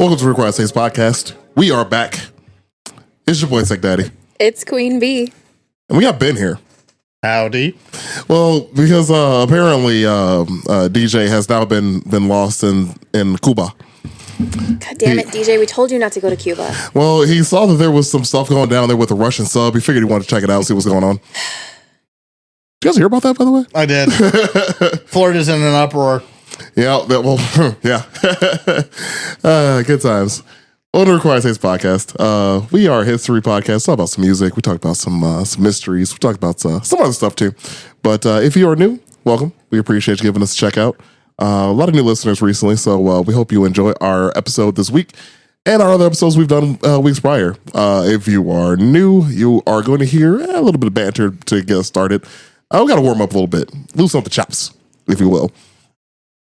Welcome to Required Taste Podcast. We are back. It's your boy Tech Daddy. It's Queen Bee. And we got Ben here. Howdy. Well, because apparently DJ has now been lost in Cuba. God damn it, DJ. We told you not to go to Cuba. Well, he saw that there was some stuff going down there with a Russian sub. He figured he wanted to check it out, see what's going on. Did you guys hear about that, by the way? I did. Florida's in an uproar. Yeah, yeah. Good times. On the Required Taste Podcast, we are a history podcast. Talk about some music. We talk about some mysteries. We talk about some other stuff too. But if you are new, welcome. We appreciate you giving us a check out. A lot of new listeners recently, so we hope you enjoy our episode this week and our other episodes we've done weeks prior. If you are new, you are going to hear a little bit of banter to get us started. We got to warm up a little bit, loosen up the chops, if you will.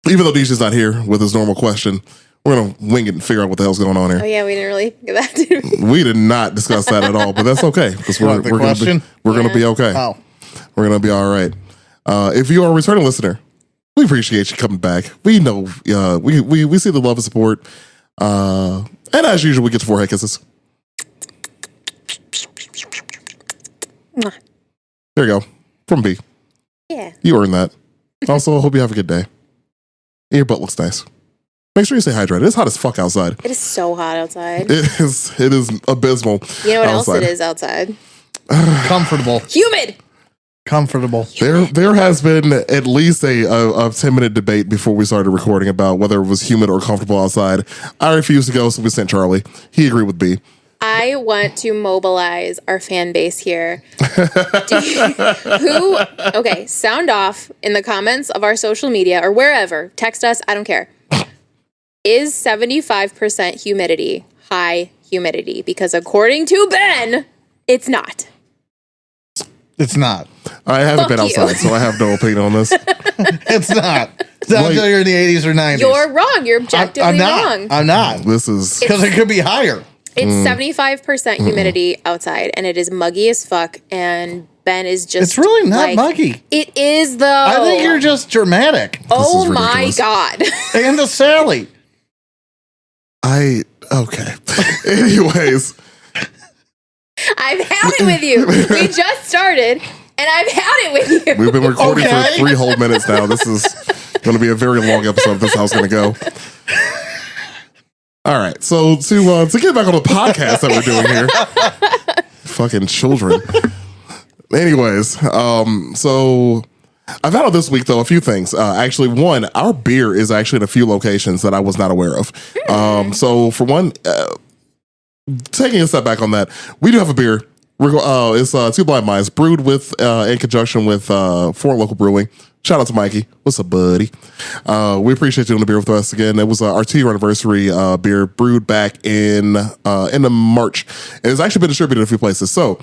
Even though DJ's not here with his normal question, we're going to wing it and figure out what the hell's going on here. Oh, yeah, we didn't really think of that, did we? We did not discuss that at all, but that's okay because we're going to be okay. Oh. We're going to be all right. If you are a returning listener, we appreciate you coming back. We know we see the love and support. And as usual, we get to forehead kisses. Mwah. There you go. From B. Yeah. You earned that. Also, I hope you have a good day. And your butt looks nice. Make sure you stay hydrated. It's hot as fuck outside. It is so hot outside. It is abysmal. You know what outside. else it is outside? Comfortable. Humid. Comfortable. There has been at least a 10-minute debate before we started recording about whether it was humid or comfortable outside. I refused to go, so we sent Charlie. He agreed with B. I want to mobilize our fan base here. Okay, sound off in the comments of our social media or wherever. Text us, I don't care. Is 75% humidity high humidity? Because according to Ben, it's not. It's not. I haven't been outside, so I have no opinion on this. It's not. It's not until you're in the 80s or 90s. You're wrong. You're objectively wrong. I'm not. This is... Because it could be higher. It's 75% humidity outside, and it is muggy as fuck, and Ben is just... It's really not muggy. It is, though. I think you're just dramatic. Oh, my God. And the Sally. Okay. Anyways... I've had it with you. We just started, and I've had it with you. We've been recording for 3 whole minutes now. This is going to be a very long episode if this is how it's going to go. All right. So to get back on the podcast that we're doing here. Fucking children. Anyways, so I found out this week, though, a few things. Actually, one, our beer is actually in a few locations that I was not aware of. So for one... taking a step back on that, we do have a beer. It's Two Blind Mice, brewed with in conjunction with Foreign Local Brewing. Shout out to Mikey. What's up, buddy? We appreciate you doing the beer with us again. It was our 2-year anniversary beer, brewed back in March. And it's actually been distributed in a few places. So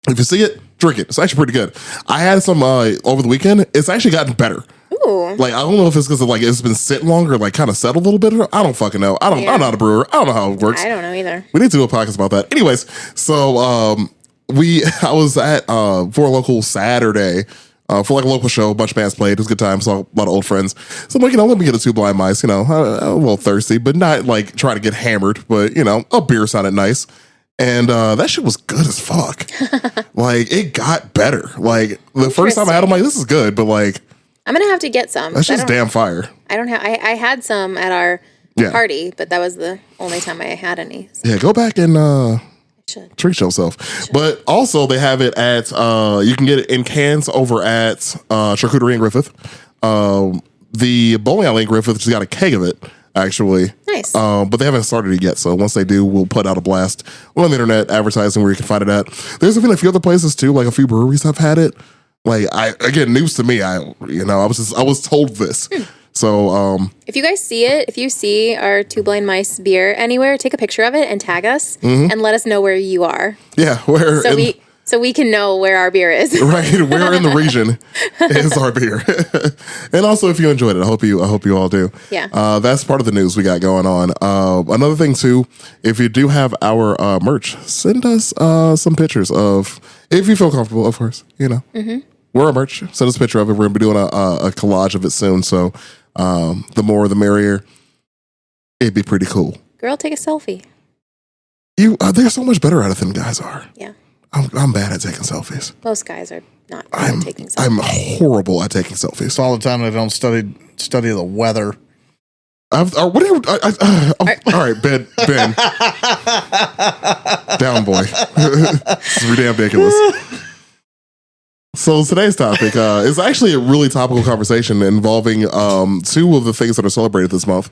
if you see it, drink it. It's actually pretty good. I had some over the weekend. It's actually gotten better. Ooh. Like, I don't know if it's because it's been sitting longer, like kind of settled a little bit. I don't fucking know. I'm not a brewer. I don't know how it works. I don't know either. We need to do a podcast about that. Anyways, so I was at for a local Saturday for like a local show. A bunch of bands played. It was a good time. Saw a lot of old friends. So I'm like, let me get a Two Blind Mice. I'm a little thirsty, but not like trying to get hammered. But a beer sounded nice. And that shit was good as fuck. Like, it got better. Like, the first time I had them, like, this is good, but like, I'm gonna have to get some. That's just damn fire. I don't have. I had some at our party, but that was the only time I had any. So. Yeah, go back and treat yourself. But also, they have it at. You can get it in cans over at Charcuterie in Griffith. The bowling alley in Griffith just got a keg of it. Actually, nice. But they haven't started it yet. So once they do, we'll put out a blast on the internet advertising where you can find it at. There's been a few other places too, like a few breweries have had it. Like, again, news to me. I was told this. So, if you guys see it, if you see our Two Blind Mice beer anywhere, take a picture of it and tag us and let us know where you are. Yeah, where so we can know where our beer is. Right, where in the region is our beer. And also, if you enjoyed it, I hope you all do. Yeah. That's part of the news we got going on. Another thing too, if you do have our merch, send us some pictures of, if you feel comfortable, of course. We're a merch. Send us a picture of it. We're gonna be doing a collage of it soon. So the more the merrier. it'd be pretty cool. Girl, take a selfie. They're so much better at it than guys are. Yeah. I'm bad at taking selfies. Most guys are not good at taking selfies. I'm horrible at taking selfies. It's all the time I don't study the weather. What are you? All right, Ben. Down, boy. This is damn ridiculous. So today's topic is actually a really topical conversation involving two of the things that are celebrated this month.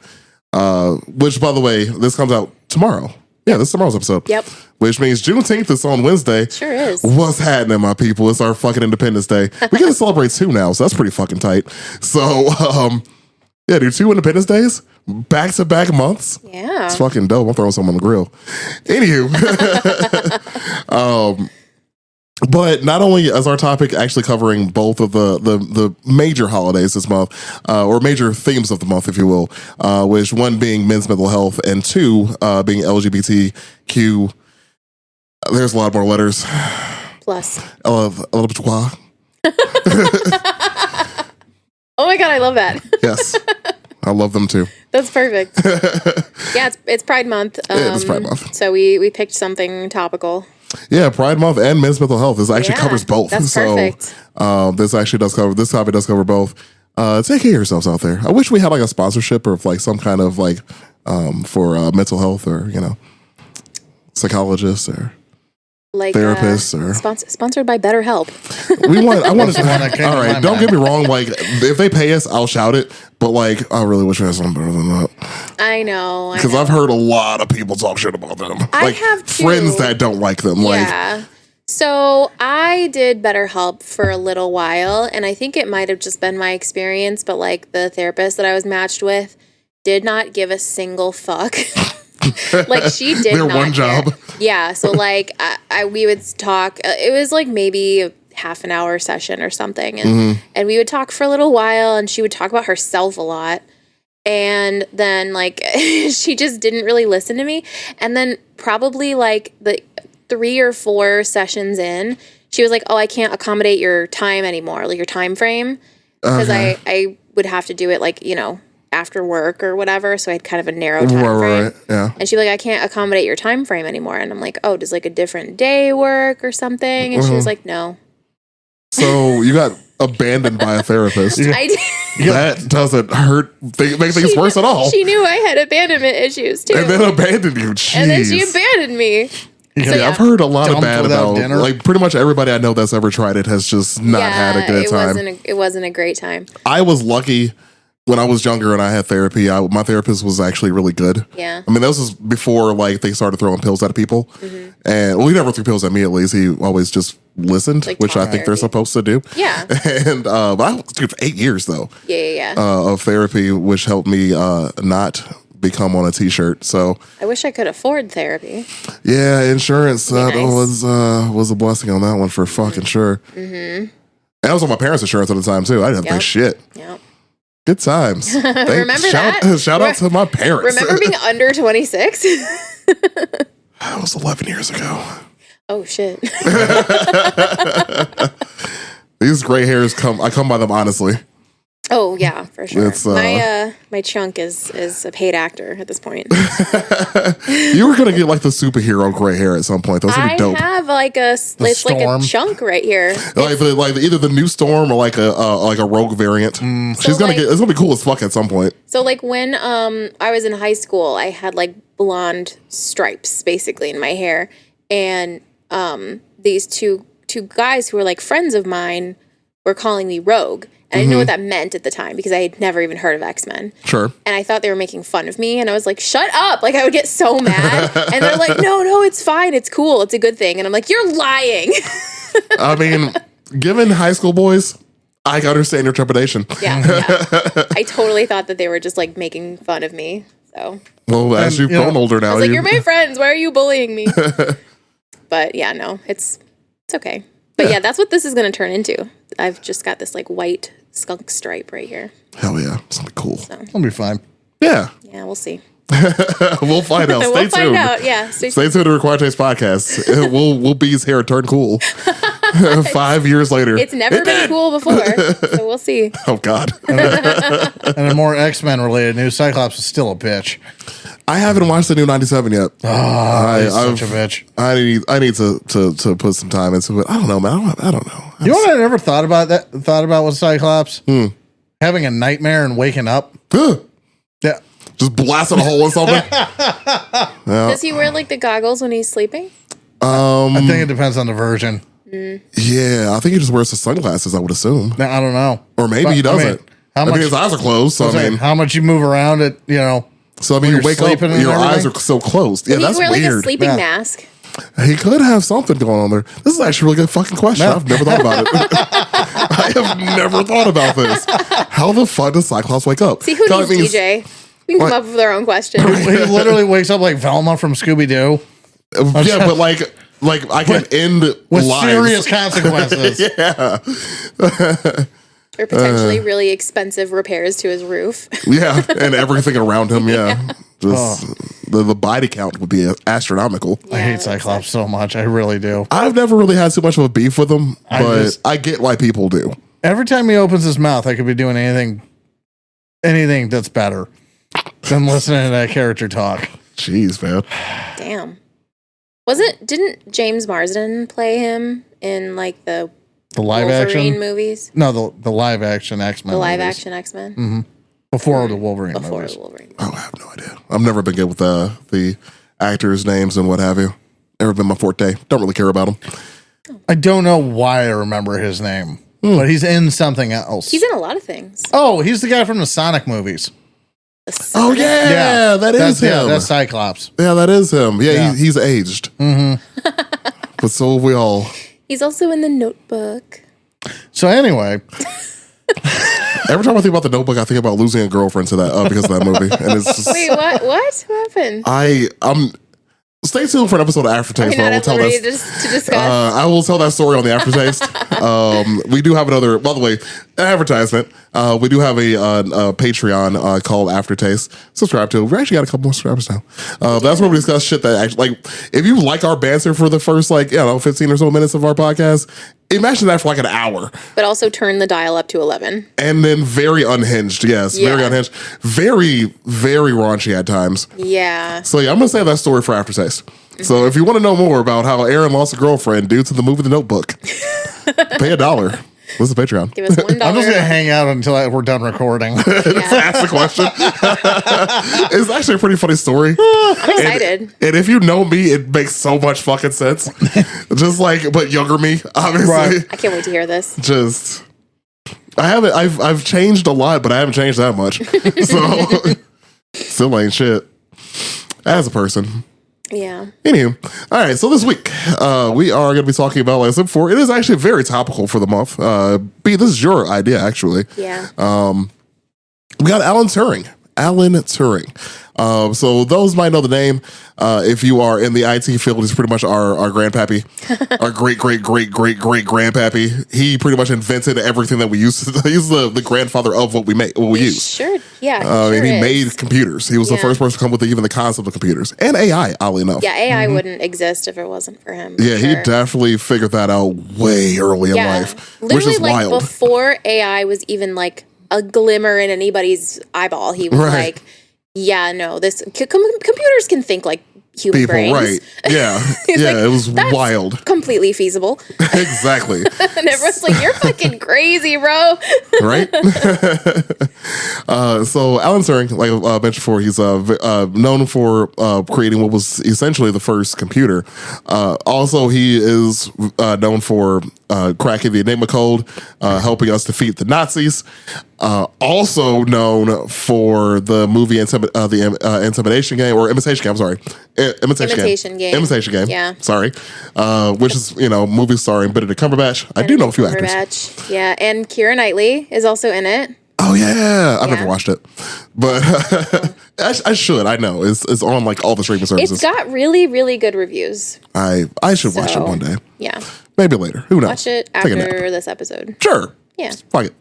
Which, by the way, this comes out tomorrow. Yeah, this is tomorrow's episode. Yep. Which means Juneteenth is on Wednesday. Sure is. What's happening, my people? It's our fucking Independence Day. We get to celebrate two now, so that's pretty fucking tight. So, yeah, dude, 2 Independence Days, back-to-back months. Yeah. It's fucking dope. I'm throwing some on the grill. Anywho, but not only is our topic actually covering both of the major holidays this month, or major themes of the month, if you will, which one being men's mental health and two being LGBTQ. There's a lot more letters. Plus. LGBTQ. Oh my God, I love that. Yes. I love them too. That's perfect. Yeah, it's Pride Month. It's Pride Month. So we picked something topical. Yeah, Pride Month and men's mental health. This actually covers both. That's perfect. This topic does cover both. Take care of yourselves out there. I wish we had like a sponsorship or like some kind of like for mental health or, psychologists or like therapists or sponsored by BetterHelp. I want to. one that came All to right, my don't mind. get me wrong. Like, if they pay us, I'll shout it. But like, I really wish we had something better than that. I know. Because I've heard a lot of people talk shit about them. I like have too. friends that don't like them. Yeah. So I did BetterHelp for a little while, and I think it might have just been my experience, but like the therapist that I was matched with did not give a single fuck. Like she did Their not one care. job. Yeah. So like we would talk. It was like maybe a half an hour session or something, and we would talk for a little while, and she would talk about herself a lot. And then like she just didn't really listen to me. And then probably like the 3 or 4 sessions in, she was like, "Oh, I can't accommodate your time anymore, like your time frame, because I would have to do it like after work or whatever, so I had kind of a narrow time frame." Right, yeah. And she was like, "I can't accommodate your time frame anymore." And I'm like, "Oh, does like a different day work or something?" And she was like, "No." So you got abandoned by a therapist. I did. That doesn't make things worse at all. She knew I had abandonment issues too. And then abandoned you. Jeez. And then she abandoned me. Yeah, I've heard a lot of Dumped bad without about dinner. like pretty much everybody I know that's ever tried it has just not had a good time. It wasn't a great time. I was lucky when I was younger and I had therapy. My therapist was actually really good. Yeah. I mean, this was before like they started throwing pills at people. And he never threw pills at me at least. He always just listened, Like which I talk think they're therapy. supposed to do. Yeah. And but I was 8 years though. Yeah. Of therapy, which helped me not become on a t-shirt. So I wish I could afford therapy. yeah, insurance Nice. was a blessing on that one for fucking sure. And I was on my parents' insurance at the time too. I didn't have to pay Yep. shit. Yeah. Good times. Remember that? Shout out to my parents. Remember being under 26? That was 11 years ago. Oh shit. These gray hairs I come by them honestly. Oh yeah, for sure. It's, my chunk is a paid actor at this point. You were gonna get like the superhero gray hair at some point. That was gonna be I dope. have like it's like a Storm. chunk right here. Like either the new Storm or like a rogue variant. She's gonna like- it's gonna be cool as fuck at some point. So like when I was in high school, I had like blonde stripes basically in my hair, and these two guys who were like friends of mine were calling me Rogue. And I didn't know what that meant at the time because I had never even heard of X-Men. Sure. And I thought they were making fun of me. And I was like, shut up. Like, I would get so mad. And they're like, no, it's fine. It's cool. It's a good thing. And I'm like, you're lying. I mean, given high school boys, I can understand your trepidation. Yeah. I totally thought that they were just like making fun of me. So Well, as you've grown older now, I was like, you're my friends. Why are you bullying me? But yeah, no, it's okay. But yeah, that's what this is going to turn into. I've just got this like white skunk stripe right here. hell yeah, it's gonna be cool. It'll be fine. Yeah, Yeah, we'll see. we'll find out. Stay We'll tuned. find out. Yeah, Stay tuned to the Required Taste podcast. We'll bees hair turn cool. 5 years later. It's never been cool before, so we'll see. Oh, God. And a more X-Men related news, Cyclops is still a bitch. I haven't watched the new 97 yet. Oh, he's such a bitch. I need to put some time into it. I don't know, man. I don't know. You know what I never thought about with Cyclops? Having a nightmare and waking up. Yeah. Just blasting a hole in something. Does he wear like the goggles when he's sleeping? I think it depends on the version. Yeah, I think he just wears the sunglasses, I would assume. No, I don't know. Or maybe he doesn't. I mean, his eyes are closed, so I mean, how much you move around it, you know. So I mean, you wake up, your eyes are so closed. Yeah, Did that's he wear weird. like a sleeping mask? He could have something going on there. This is actually a really good fucking question. I've never thought about it. I have never thought about this. How the fuck does Cyclops wake up? See, who needs DJ? We can come up with our own question. He literally wakes up like Velma from Scooby-Doo. Yeah, but like I can end with lives. Serious consequences. Yeah. Or potentially really expensive repairs to his roof. Yeah, and everything around him, yeah. Just the body count would be astronomical. I hate Cyclops so much. I really do. I've never really had too much of a beef with him, but I get why people do. Every time he opens his mouth, I could be doing anything that's better than listening to that character talk. Jeez, man. Damn. Didn't James Marsden play him in like the live Wolverine action movies? No, the live action X-Men. The live action X-Men? Mm-hmm. Before the Wolverine Before movies. the Wolverine. Oh, I have no idea. I've never been good with the actors' names and what have you. Never been my forte. Don't really care about them. I don't know why I remember his name, but he's in something else. He's in a lot of things. Oh, he's the guy from the Sonic movies. Oh, yeah, that is him. Yeah, that's Cyclops. Yeah, that is him. Yeah. He's aged. Mm-hmm. But so have we all. He's also in The Notebook. So anyway... Every time I think about The Notebook, I think about losing a girlfriend to that because of that movie. And it's just, Wait, what? What happened? I'm stay tuned for an episode of Aftertaste. Are you not I will at tell liberty that. to discuss? I will tell that story on the Aftertaste. We do have another. By the way, advertisement. We do have a Patreon called Aftertaste. Subscribe to it. We actually got a couple more subscribers now. That's where we discuss shit that actually, like, if you like our banter for the first 15 or so minutes of our podcast, imagine that for like an hour. But also turn the dial up to 11. And then very unhinged. Yes, very unhinged. Very, very raunchy at times. Yeah. So yeah, I'm gonna save that story for Aftertaste. So if you want to know more about how Aaron lost a girlfriend due to the movie The Notebook, pay $1. What's the Patreon? Give us $1. I'm just going to hang out until we're done recording. Ask the question. It's actually a pretty funny story. I'm excited. And if you know me, it makes so much fucking sense. Just like, but younger me, obviously. Right. I can't wait to hear this. Just, I've changed a lot, but I haven't changed that much. So, still ain't shit. As a person. Yeah. Anywho, all right. So this week, we are going to be talking about, like I said before, it is actually very topical for the month. B, this is your idea, actually. Yeah. We got Alan Turing. So those might know the name. If you are in the IT field, he's pretty much our grandpappy, our great grandpappy. He pretty much invented everything that we use. He's the grandfather of what we use. Sure. Yeah. And he made computers. He was the first person to come with even the concept of computers and AI. Oddly enough. Yeah, AI wouldn't exist if it wasn't for him. Yeah, he definitely figured that out way early in life, literally, which is wild. Before AI was even like a glimmer in anybody's eyeball, he was like, yeah, no, this computers can think like human people, brains. right? Yeah, yeah, it was wild. Completely feasible. Exactly. And everyone's like, "You're fucking crazy, bro." Right. So Alan Turing, like I mentioned before, he's known for creating what was essentially the first computer. Also, he is known for cracking the Enigma code, helping us defeat the Nazis. Also known for the movie Intimidation Game or Imitation Game. I'm sorry, Imitation Game. Yeah. Sorry, which is movie starring Benedict Cumberbatch. I do know a few actors. Yeah, and Keira Knightley is also in it. Oh yeah, I've never watched it, but I should. I know it's on like all the streaming services. It's got really, really good reviews. I should watch it one day. Yeah, maybe later. Who knows? Watch it after this episode. Sure. Yeah. Fuck it.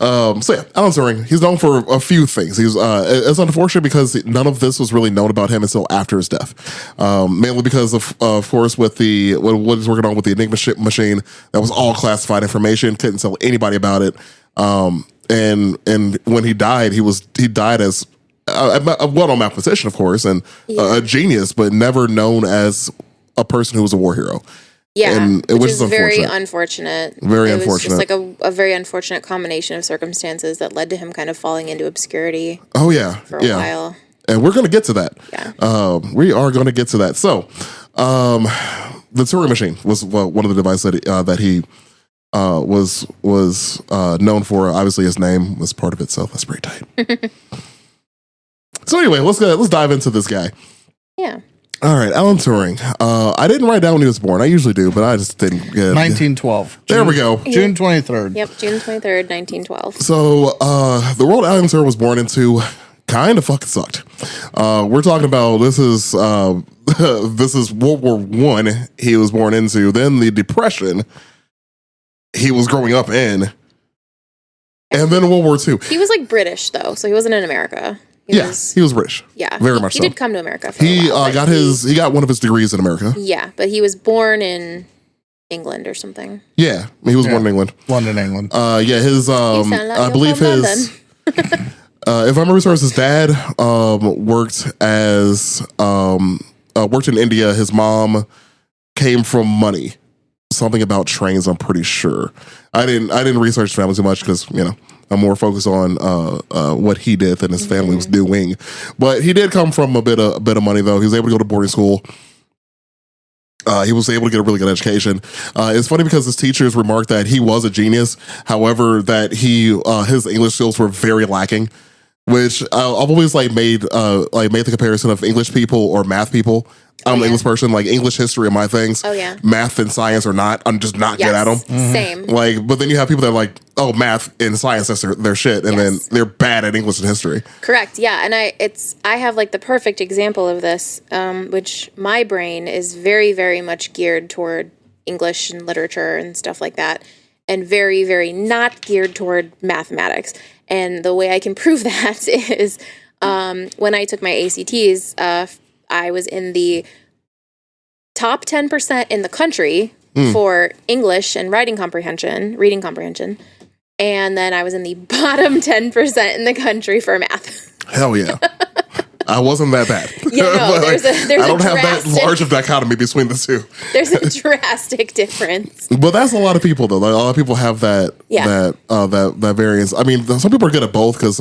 So yeah, Alan Turing, he's known for a few things. He's it's unfortunate because none of this was really known about him until after his death. Mainly because of course, with what he's working on with the Enigma machine, that was all classified information. Couldn't tell anybody about it. And when he died, he died as a well-known mathematician, of course, and a genius, but never known as a person who was a war hero. Yeah, which is very unfortunate. unfortunate. Very it unfortunate. was just like a very unfortunate combination of circumstances that led to him kind of falling into obscurity. Oh yeah, for a while. And we're going to get to that. Yeah. We are going to get to that. So, the Turing machine was one of the devices that he was known for. Obviously, his name was part of it, so that's pretty tight. So anyway, let's dive into this guy. Yeah. All right, Alan Turing. I didn't write down when he was born. I usually do, but I just didn't get 1912. There we go. June 23rd. Yep, June 23rd, 1912. So the world Alan Turing was born into kind of fucking sucked. We're talking about this is World War I he was born into, then the Depression he was growing up in, and then World War II. He was like British though, so he wasn't in America. He was British. Yeah, very much he so. He did come to America for he a while. He got one of his degrees in America. Yeah, but he was born in England or something. Yeah, he was born in England. London, England. Yeah, his like I believe from his if I remember correctly, his dad worked in India. His mom came from money. Something about trains, I'm pretty sure. I didn't research family too much because, I'm more focused on what he did than his family was doing. But he did come from a bit of money though. He was able to go to boarding school. He was able to get a really good education. It's funny because his teachers remarked that he was a genius. However, that his English skills were very lacking, which I've always made the comparison of English people or math people. I'm an English person. Like English history are my things. Oh yeah. Math and science are not. I'm just not good at them. Same. But then you have people that are like, oh, math and science, that's their shit, and then they're bad at English and history. Correct. Yeah, and I have the perfect example of this, which my brain is very, very much geared toward English and literature and stuff like that, and very, very not geared toward mathematics. And the way I can prove that is when I took my ACTs. I was in the top 10% in the country for English and reading comprehension. And then I was in the bottom 10% in the country for math. Hell yeah. I wasn't that bad. Yeah, no, there's I don't have that large of dichotomy between the two. There's a drastic difference. But that's a lot of people, though. A lot of people have that that variance. I mean, some people are good at both because,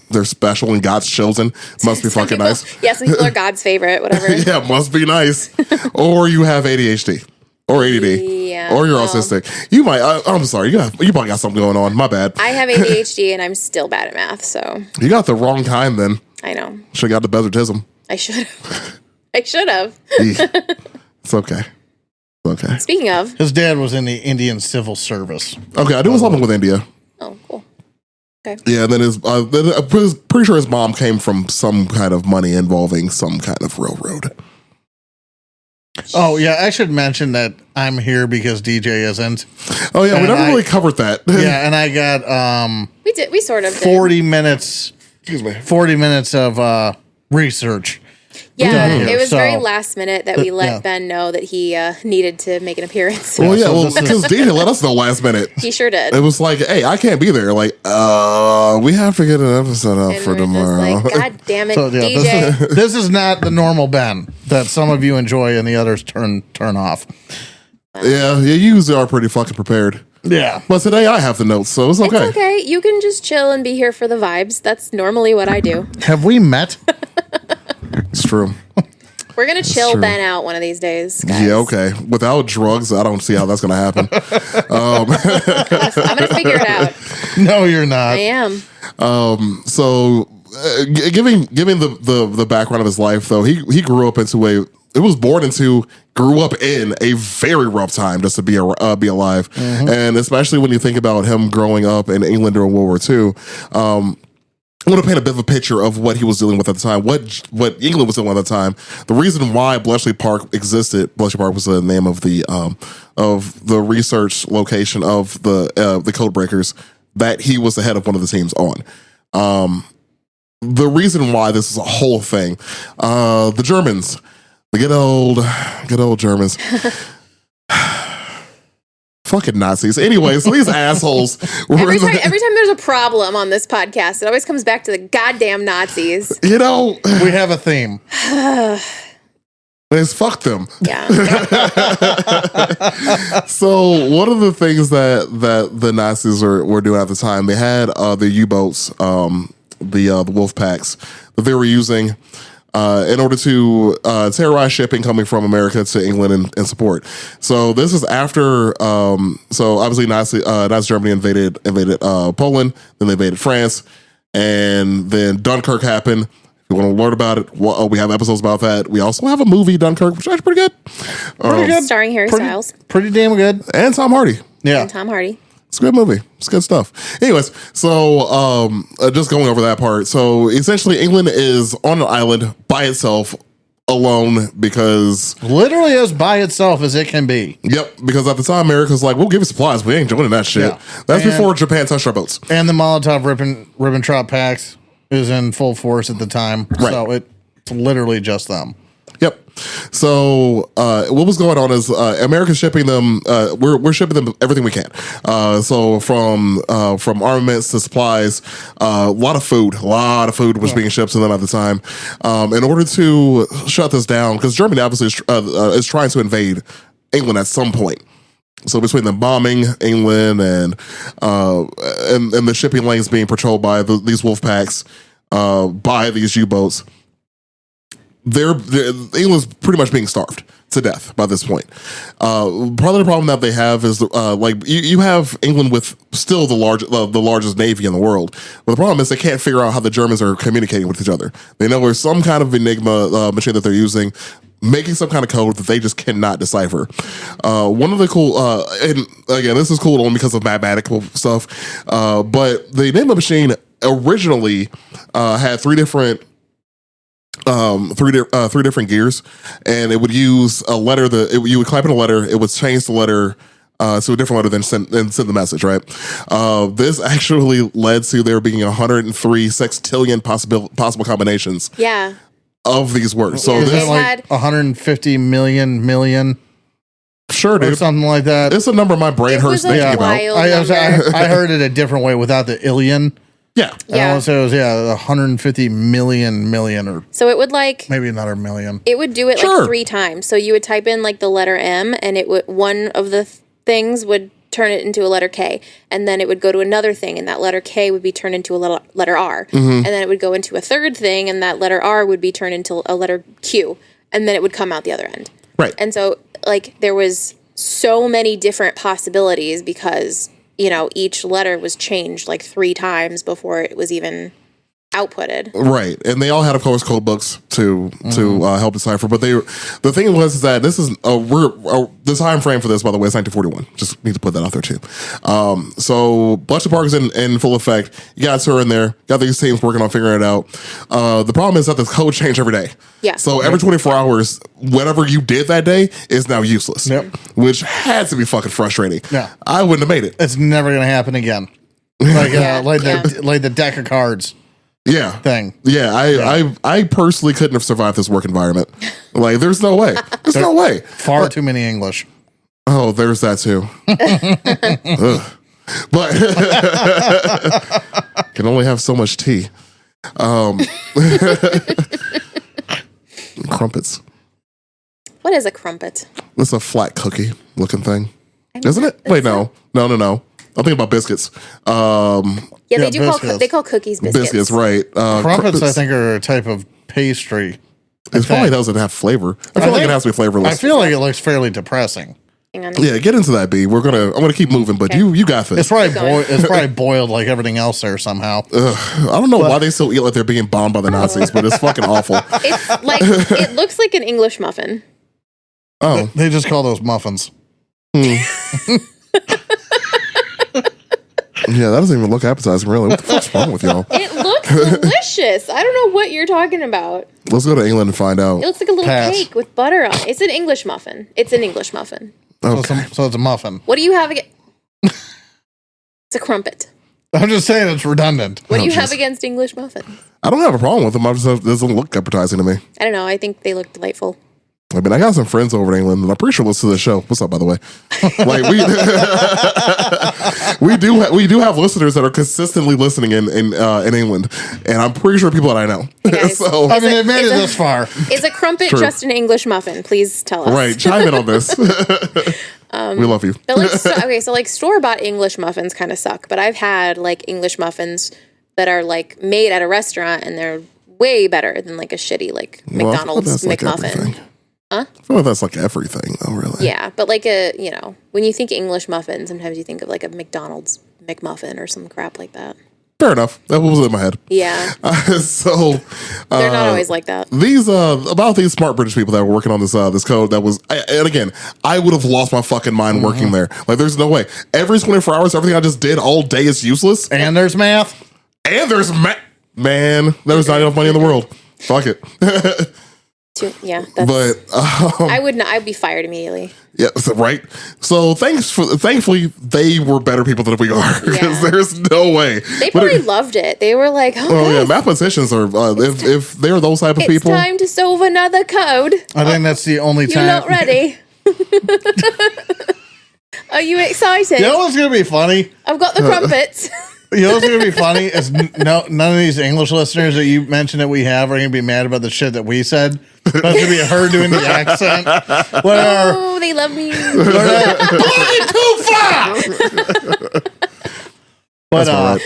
they're special and God's chosen. Must be fucking nice. Yeah, some people are God's favorite, whatever. Yeah, must be nice. Or you have ADHD. Or ADD. Yeah, or you're autistic. You might, I'm sorry, you probably got something going on. My bad. I have ADHD and I'm still bad at math, so. You got the wrong kind then. I know. Should have got the Besertism. I should have. It's okay. Okay. Speaking of. His dad was in the Indian Civil Service. Okay, I knew something with India. Oh, cool. Okay. Yeah, and then I'm pretty sure his mom came from some kind of money involving some kind of railroad. Oh, yeah, I should mention that I'm here because DJ isn't. Oh, yeah, we never really covered that. Yeah, and I got we sort of 40 minutes. Excuse me. 40 minutes of research. Yeah, it was very last minute that we let Ben know that he needed to make an appearance. Well, because DJ let us know last minute. He sure did. It was like, hey, I can't be there. Like, we have to get an episode up for tomorrow. God damn it, DJ. This is not the normal Ben that some of you enjoy and the others turn off. Yeah, you usually are pretty fucking prepared. Yeah. But today I have the notes, so it's okay. It's okay. You can just chill and be here for the vibes. That's normally what I do. Have we met? It's true. We're going to chill Ben out one of these days, guys. Yeah, okay. Without drugs, I don't see how that's going to happen. I'm going to figure it out. No, you're not. I am. So, giving the background of his life, though, he grew up grew up in a very rough time just to be alive. Mm-hmm. And especially when you think about him growing up in England during World War II, I want to paint a bit of a picture of what he was dealing with at the time, what England was dealing with at the time. The reason why Bletchley Park existed, Bletchley Park was the name of the research location of the code breakers that he was the head of one of the teams on. The reason why this is a whole thing, the Germans, the good old Germans. Fucking Nazis. Anyway, so these assholes. Every time there's a problem on this podcast, it always comes back to the goddamn Nazis. You know, we have a theme. It's fuck them. Yeah. So one of the things that the Nazis were doing at the time, they had the U-boats, the wolf packs that they were using in order to terrorize shipping coming from America to England and support. So this is after, so obviously Nazi Germany invaded Poland, then they invaded France, and then Dunkirk happened. If you want to learn about it, we have episodes about that. We also have a movie, Dunkirk, which is actually pretty good. Pretty good. Starring Harry Styles. Pretty damn good. And Tom Hardy. Yeah. And Tom Hardy. It's a good movie. It's good stuff. Anyways, so just going over that part. So essentially, England is on an island by itself, alone, because literally as by itself as it can be. Yep. Because at the time, America's like, we'll give you supplies. We ain't joining that shit. Yeah. That's before Japan touched our boats. And the Molotov Ribbentrop Pact is in full force at the time. Right. So it's literally just them. Yep. So what was going on is America's shipping them. We're shipping them everything we can. So from armaments to supplies, a lot of food was being shipped to them at the time. In order to shut this down, because Germany obviously is trying to invade England at some point. So between the bombing England and the shipping lanes being patrolled by these wolf packs, by these U-boats, England's pretty much being starved to death by this point. Part of the problem that they have is like you have England with still the largest navy in the world, but the problem is they can't figure out how the Germans are communicating with each other. They know there's some kind of Enigma machine that they're using, making some kind of code that they just cannot decipher. One of the cool, and again, this is cool only because of mathematical stuff, but the Enigma machine originally had three different gears, and it would use a letter you would type in a letter, it would change the letter to a different letter, then send the message, right? This actually led to there being 103 sextillion possible combinations of these words. So this like 150 million sure, dude, or something like that. It's a number my brain hurts thinking about. I heard it a different way without the illion. Yeah. I want to say it was 150 million or so it would like maybe another million. It would do it like 3 times. So you would type in like the letter M, and it would one of the things would turn it into a letter K, and then it would go to another thing, and that letter K would be turned into a letter R, and then it would go into a third thing, and that letter R would be turned into a letter Q, and then it would come out the other end. Right. And so like there was so many different possibilities because each letter was changed like 3 times before it was even outputted. Right. And they all had, of course, code books to help decipher. But the thing was that this is the time frame for this, by the way, is 1941. Just need to put that out there too. So bunch of parks in full effect. You got Turing there. Got these teams working on figuring it out. The problem is that the code changed every day. Yeah. So every 24 hours, whatever you did that day is now useless. Yep. Which had to be fucking frustrating. Yeah. I wouldn't have made it. It's never gonna happen again. Like the deck of cards. Yeah. Thing. Yeah, I personally couldn't have survived this work environment. Like, there's no way. There's no way. Far too many English. Oh, there's that too. But can only have so much tea. Crumpets. What is a crumpet? It's a flat cookie looking thing. Isn't it? Wait, no. I'm thinking about biscuits. They call cookies biscuits. Biscuits, right. Crumpets, I think, are a type of pastry. It probably doesn't have flavor. I feel like it has to be flavorless. I feel like it looks fairly depressing. Hang on. Yeah, get into that, B. I'm gonna keep moving, but you got this. It's probably boiled like everything else there somehow. I don't know why they still eat like they're being bombed by the Nazis, but it's fucking awful. It's like it looks like an English muffin. Oh, they just call those muffins. Yeah, that doesn't even look appetizing, really. What the fuck's wrong with y'all? It looks delicious. I don't know what you're talking about. Let's go to England and find out. It looks like a little cake with butter on it. It's an English muffin. Okay. So it's a muffin. What do you have again? It's a crumpet. I'm just saying it's redundant. What do you jeez. have against English muffins? I don't have a problem with them. I just it doesn't look appetizing to me. I don't know. I think they look delightful. I mean, I got some friends over in England, and I'm pretty sure listen to the show. What's up, by the way? Like we do have listeners that are consistently listening in England, and I'm pretty sure people that I know. Hey guys. So I mean, they've made it this far. Is a crumpet True. just an English muffin? Please tell us. right, chime in on this. We love you. But like, so like store-bought English muffins kind of suck. But I've had like English muffins that are like made at a restaurant, and they're way better than like a shitty like Well, I feel like McDonald's that's like McMuffin. everything. Huh? I feel like that's like everything, though. Really. Yeah, but like when you think English muffin, sometimes you think of like a McDonald's McMuffin or some crap like that. Fair enough. That was in my head. Yeah, So they're not always like that. these about these smart British people that were working on this this code that was, and again, I would have lost my fucking mind working there. Like, there's no way. Every 24 hours, everything I just did all day is useless. And there's math. And there's man, there's not enough money in the world. Fuck it. Yeah, that's, But I would not. I'd be fired immediately. yeah, so, right. So thankfully, they were better people than we are, because Yeah. there's no way. They probably loved it. They were like, Oh yeah, guys, mathematicians are if they're those type of it's people. time to solve another code. I think that's the only You're time. not ready. Are you excited? You know what's going to be funny? I've got the crumpets. You know what's going to be funny is none of these English listeners that you mentioned that we have are going to be mad about the shit that we said. That's going to be her doing the accent. Whatever. Oh, they love me. Too far. But All right.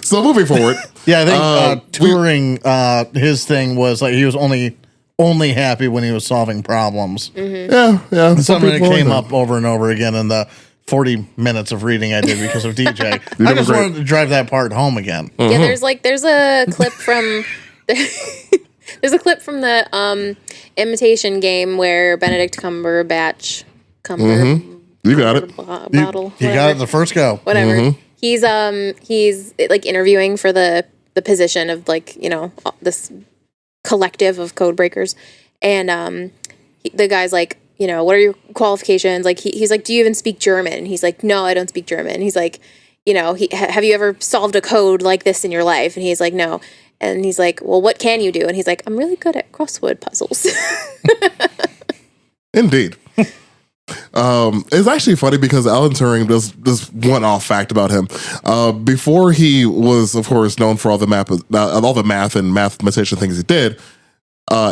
So moving forward, yeah, I think we- Turing, his thing was like he was only happy when he was solving problems. yeah. Some Something that people like came that. up over and over again in the 40 minutes of reading I did because of DJ. I doing just great. wanted to drive that part home again. Yeah, there's a clip from there's a clip from the imitation game where Benedict Cumberbatch You got it. bottle You got it in the first go. whatever. He's like interviewing for the position of like, this collective of code breakers, and the guy's like, what are your qualifications? Like he's like, do you even speak German? And he's like, no, I don't speak German. He's like, have you ever solved a code like this in your life? And he's like, no. And he's like, well, what can you do? And he's like, I'm really good at crossword puzzles. Indeed. It's actually funny because Alan Turing does this one-off fact about him. Before he was, of course, known for all the math and mathematician things he did,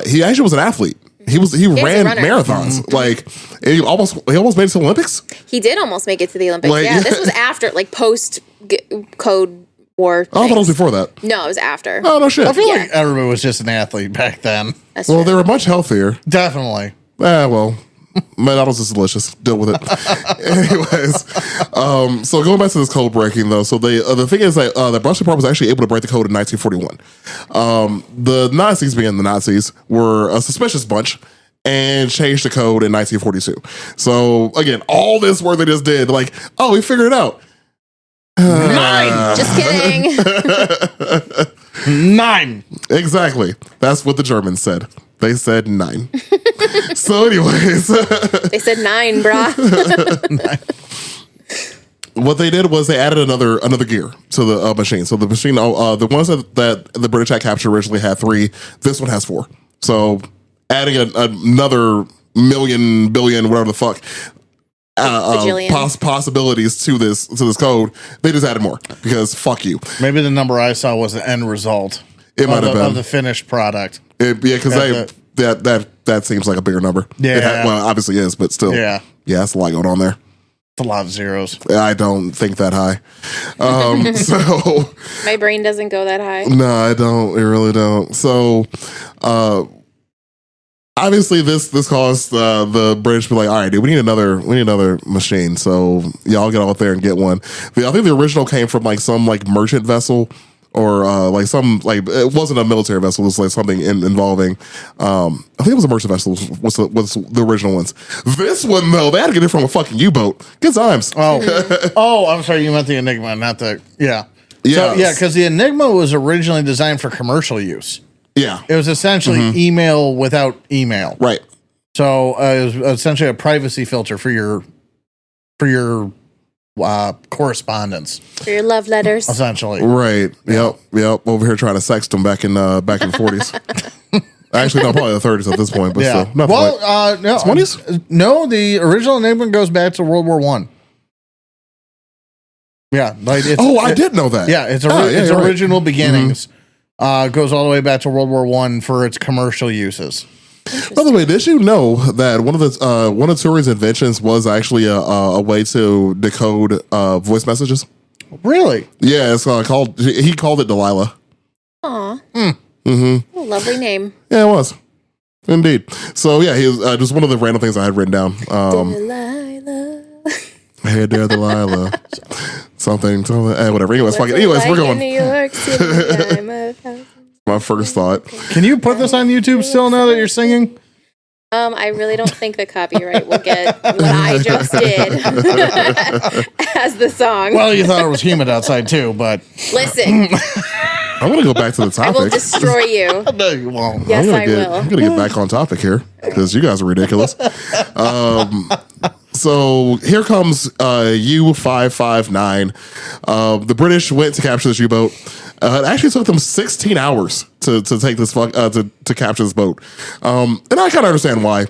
he actually was an athlete. He was a ran runner. marathons. Like he almost made it to the Olympics. He did almost make it to the Olympics. Like- Yeah, this was after, like, post code war. Oh, I thought it was things. before that. No, it was after. Oh no shit. I feel Yeah. like everybody was just an athlete back then. That's Well, true. they were much healthier. Definitely. Well, McDonald's is delicious. Deal with it. Anyways, so going back to this code breaking though, so the thing is that the Brussels Park was actually able to break the code in 1941. The Nazis, being the Nazis, were a suspicious bunch and changed the code in 1942. So again, all this work they just did, like, oh, we figured it out. 9. Just kidding. 9. Exactly. That's what the Germans said. They said 9. So anyways, They said 9, brah. what they did was they added another gear to the machine. So the machine, the ones that the British had captured originally had 3. This one has 4. So adding another million, billion, whatever the fuck, Bajillion. possibilities to this code, they just added more because fuck you. Maybe the number I saw was the end result. It might have been of the finished product. Yeah, because that seems like a bigger number. Yeah. Well, obviously is, but still. Yeah. Yeah, that's a lot going on there. It's a lot of zeros. I don't think that high. So My brain doesn't go that high. no, I don't. I really don't. So obviously this caused the British to be like, all right, dude, we need another machine. So y'all get out there and get one. I think the original came from like some like merchant vessel. Or like some like it wasn't a military vessel. It was like something involving. I think it was a merchant vessel. Was the original ones? This one though, they had to get it from a fucking U-boat. Good times. Oh, I'm sorry. You meant the Enigma, not the yeah. Yes. So, yeah, because the Enigma was originally designed for commercial use. Yeah. It was essentially email without email. Right. So it was essentially a privacy filter for your correspondence, For your love letters. essentially. Right. Yep. Over here trying to sext them back in the 40s. Actually, no, probably the 30s at this point, but Yeah. still. Nothing Well, no. 20s? No, the original Enigma goes back to World War One. Yeah. Like I did know that. Yeah, its you're right. original beginnings goes all the way back to World War One for its commercial uses. By the way, did you know that one of Turing's inventions was actually a way to decode voice messages? Really? Yeah, it's called. He called it Delilah. Aw. Mm-hmm. Lovely name. Yeah, it was indeed. So yeah, he was just one of the random things I had written down. Delilah. Hey there, Delilah. something. Whatever. Anyways, fuck it. Anyways, we're going. New York City, I'm a thousand. My first thought. Can you put this on YouTube still now that you're singing? I really don't think the copyright will get what I just did as the song. Well, you thought it was humid outside too, but Listen, I want to go back to the I will topic. destroy you. no, you won't. Yes, I will. I'm gonna get back on topic here because you guys are ridiculous. So here comes U-559. The British went to capture this U-boat. It actually took them 16 hours to take this to capture this boat. And I kind of understand why,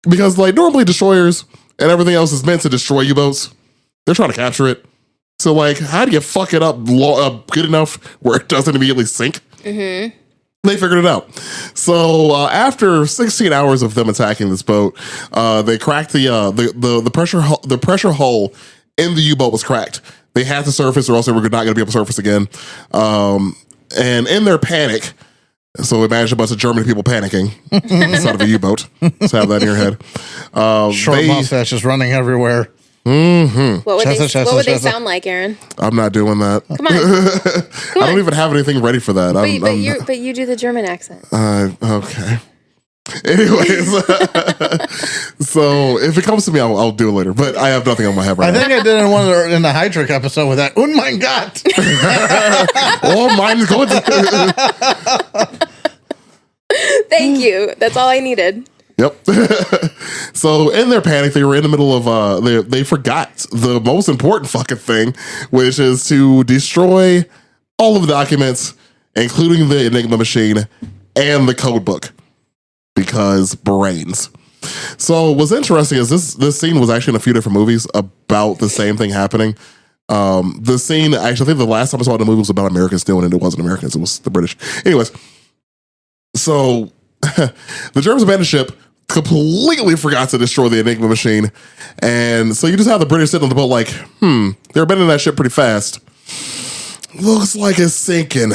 because like normally destroyers and everything else is meant to destroy U-boats. They're trying to capture it. So like, how do you fuck it up good enough where it doesn't immediately sink? Mm-hmm. They figured it out. So after 16 hours of them attacking this boat, they cracked the pressure hull in the U-boat was cracked. They had to surface, or else they were not going to be able to surface again. And in their panic, so imagine a bunch of German people panicking inside of a U-boat. Just have that in your head. Short mustaches running everywhere. Mm-hmm. What would they sound like, Aaron? I'm not doing that. Come on. I don't even have anything ready for that. But you do the German accent. Okay. Anyways, so if it comes to me, I'll do it later. But I have nothing on my head right now. I think I did in the Hydric episode with that. Oh my god! Oh, mine's going to. Thank you. That's all I needed. Yep. So in their panic, they were in the middle of they forgot the most important fucking thing, which is to destroy all of the documents, including the Enigma machine and the code book. Because brains. So what's interesting is this scene was actually in a few different movies about the same thing happening. The scene, actually, I think the last time I saw the movie was about Americans doing it. It wasn't Americans, it was the British. Anyways, so the Germans abandoned ship, completely forgot to destroy the Enigma machine. And so you just have the British sitting on the boat like, they're abandoning that ship pretty fast. Looks like it's sinking.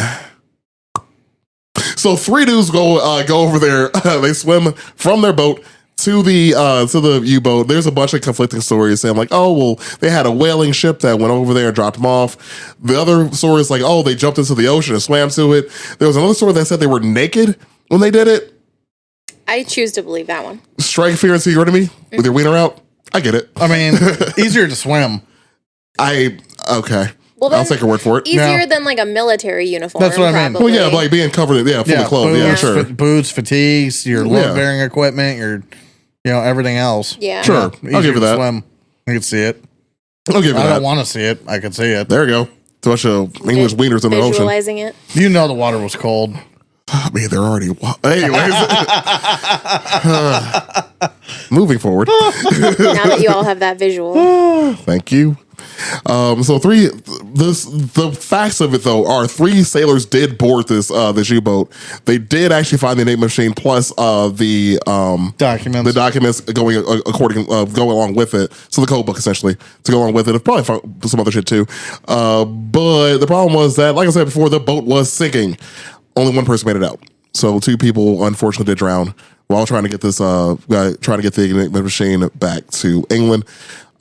So three dudes go over there. They swim from their boat to the U-boat. There's a bunch of conflicting stories saying like, oh, well, they had a whaling ship that went over there and dropped them off. The other story is like, oh, they jumped into the ocean and swam to it. There was another story that said they were naked when they did it. I choose to believe that one. Strike fear and security me with your wiener out. I get it. I mean, easier to swim. Okay. Well, I'll take your word for it. Easier than like a military uniform. That's what I mean. Well, yeah, like being covered, fully clothed. Yeah, sure. Boots, fatigues, your load bearing equipment, your, everything else. Yeah. Sure. I'll give you that. Swim. I can see it. I'll give you that. I don't want to see it. I can see it. There you go. It's a bunch of English wieners in the ocean. Visualizing it. You know the water was cold. I mean, they're already. Anyways, moving forward. Now that you all have that visual. Thank you. So the facts of it though are 3 sailors did board this U-boat. They did actually find the Enigma machine plus the documents going along with it. So the code book essentially to go along with it. It probably found some other shit too. But the problem was that, like I said before, the boat was sinking. Only one person made it out. So 2 people unfortunately did drown while trying to get this trying to get the Enigma machine back to England.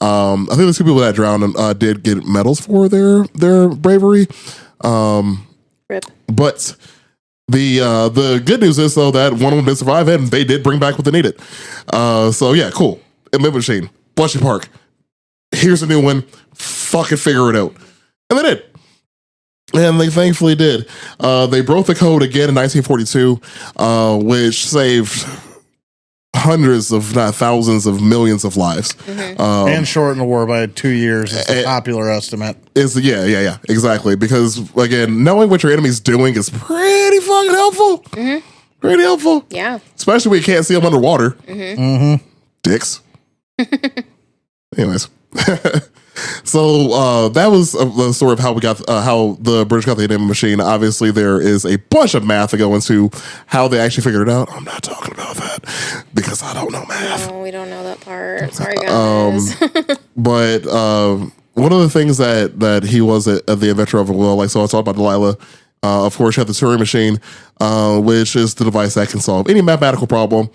I think the 2 people that drowned did get medals for their bravery. Rip. But the good news is though that one of them did survive and they did bring back what they needed. So yeah, cool. Enigma machine, Bletchley Park. Here's a new one. Fucking figure it out. And they did. And they thankfully did. They broke the code again in 1942, which saved hundreds, if not thousands, of millions of lives. And shorten the war by 2 years is the popular estimate. Yeah, exactly. Because again, knowing what your enemy's doing is pretty fucking helpful. Pretty helpful. Yeah. Especially when you can't see them underwater. Dicks. Anyways. So that was the story of how we got how the British got the enigma machine. Obviously, there is a bunch of math that go into how they actually figured it out. I'm not talking about that because I don't know math. No, we don't know that part. Sorry, guys. But one of the things that he was the inventor of, well, like so I talked about Delilah. Of course, you have the Turing machine, which is the device that can solve any mathematical problem,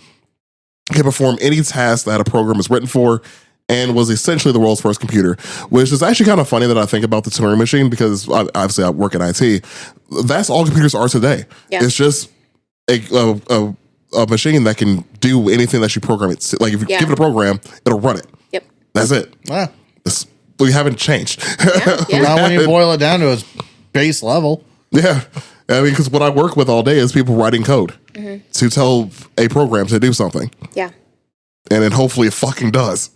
can perform any task that a program is written for, and was essentially the world's first computer, which is actually kind of funny that I think about the Turing machine because obviously I work in IT. That's all computers are today. Yeah. It's just a machine that can do anything that you program it. Like if you give it a program, it'll run it. Yep. That's it. We haven't changed. Yeah. Now when you boil it down to its base level. Yeah. I mean, because what I work with all day is people writing code to tell a program to do something. Yeah. And then hopefully it fucking does.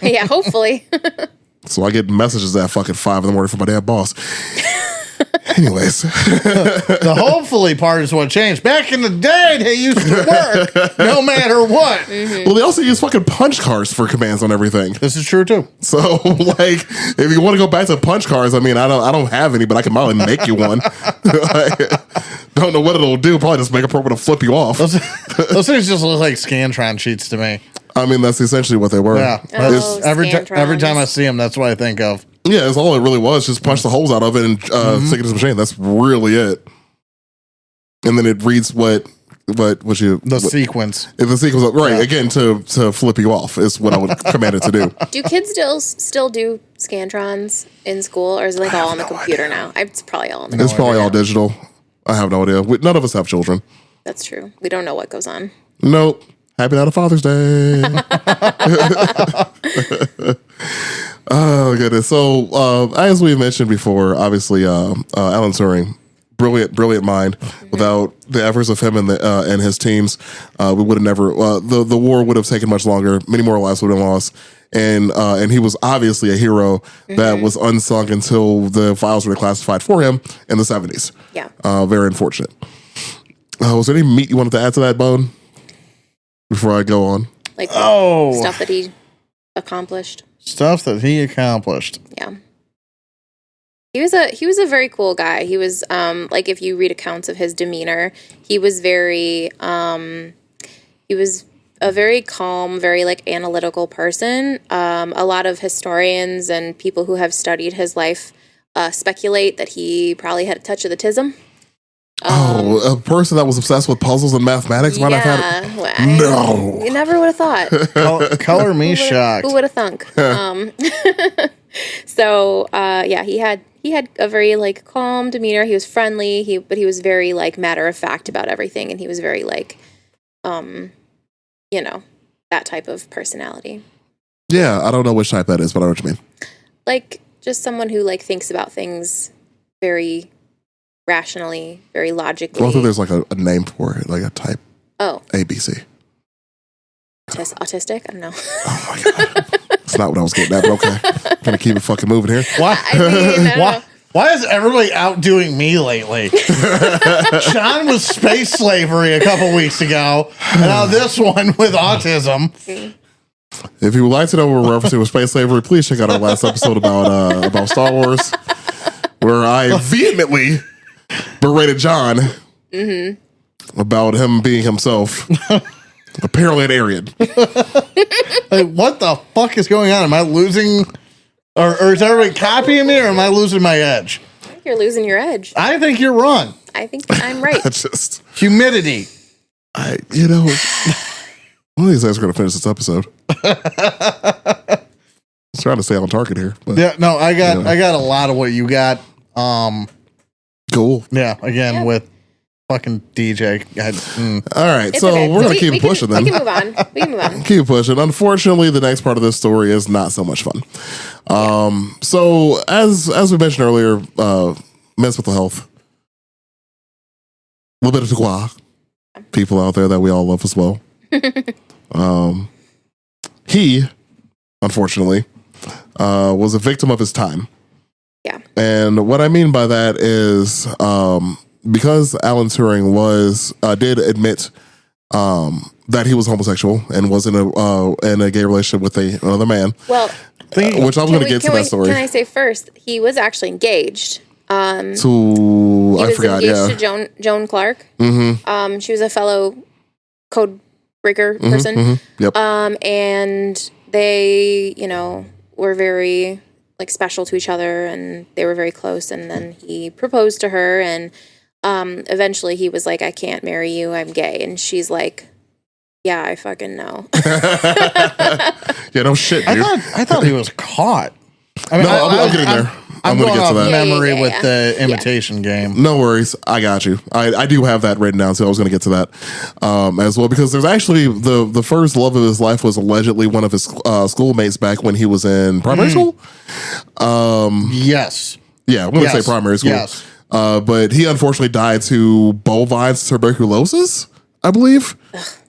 Yeah, hopefully. So I get messages at fucking 5 in the morning from my damn boss. Anyways. The hopefully part is what changed. Back in the day, they used to work no matter what. Well, they also use fucking punch cards for commands on everything. This is true too. So, like, if you want to go back to punch cards, I mean, I don't have any, but I can probably make you one. Don't know what it'll do. Probably just make a program to flip you off. Those things just look like Scantron sheets to me. I mean, that's essentially what they were. Yeah. Oh, Every time I see them, that's what I think of. Yeah, that's all it really was. Just punch the holes out of it and stick it in the machine. That's really it. And then it reads what sequence. If the sequence, right? Again, to flip you off is what I would command it to do. Do kids still do Scantrons in school, or is it like all on the computer now? It's probably all on the computer. It's probably all digital. I have no idea. None of us have children. That's true. We don't know what goes on. Nope. Happy not a Father's Day. Oh, goodness. So, as we mentioned before, obviously, Alan Turing, brilliant mind. Without the efforts of him and his teams, we would have never, the war would have taken much longer. Many more lives would have been lost. And he was obviously a hero that was unsung until the files were classified for him in the 70s. Yeah. Very unfortunate. Was there any meat you wanted to add to that bone before I go on? Like stuff that he accomplished. Stuff that he accomplished. Yeah. He was a very cool guy. He was like, if you read accounts of his demeanor, he was very he was a very calm, very like analytical person. A lot of historians and people who have studied his life speculate that he probably had a touch of the tism. A person that was obsessed with puzzles and mathematics might have had it. No. You never would have thought. Color me shocked. Who would have thunk? So he had a very like calm demeanor. He was friendly. But he was very like matter of fact about everything, and he was very like, that type of personality. Yeah, I don't know which type that is, but I know what you mean. Like just someone who like thinks about things very rationally, very logically. Well, I think there's like a name for it, like a type. Oh. ABC. Autistic? I don't know. Oh my God. That's not what I was getting at, but okay. I'm going to keep it fucking moving here. Why? I Why is everybody outdoing me lately? John was space slavery a couple weeks ago, and now this one with autism. If you would like to know what we're referencing with space slavery, please check out our last episode about Star Wars, where I vehemently berated John about him being himself. Apparently an Aryan. Like, what the fuck is going on? Am I losing, or is everybody copying me, or am I losing my edge? I think you're losing your edge. I think you're wrong. I think I'm right. That's just Humidity. one of these days we're gonna finish this episode. I was trying to stay on target here. But, Yeah, no, I got a lot of what you got. Cool. Yeah, again with fucking DJ. All right, It's so okay. we're gonna keep it pushing then. We can move on. Keep pushing. Unfortunately, the next part of this story is not so much fun. So as we mentioned earlier, men's mental health, a little bit of joie, people out there that we all love as well. He, unfortunately, was a victim of his time. Yeah. And what I mean by that is because Alan Turing did admit that he was homosexual and was in a gay relationship with another man. Well, which I'm going to get to that story. Can I say first, he was actually engaged. I forgot. He was engaged to Joan Clark. Mm-hmm. She was a fellow code breaker person. Mm-hmm. Yep. And they, were very special to each other, and they were very close. And then he proposed to her, and eventually he was like, "I can't marry you. I'm gay." And she's like, "Yeah, I fucking know." Yeah, no shit, dude. I thought he was caught. I mean, I'm getting there. I'm going to get to that. Memory with the imitation game. No worries. I got you. I do have that written down, so I was going to get to that as well, because there's actually the first love of his life was allegedly one of his schoolmates back when he was in primary school. Yes. Yeah, I'm going to say primary school. Yes. But he unfortunately died to bovine tuberculosis, I believe.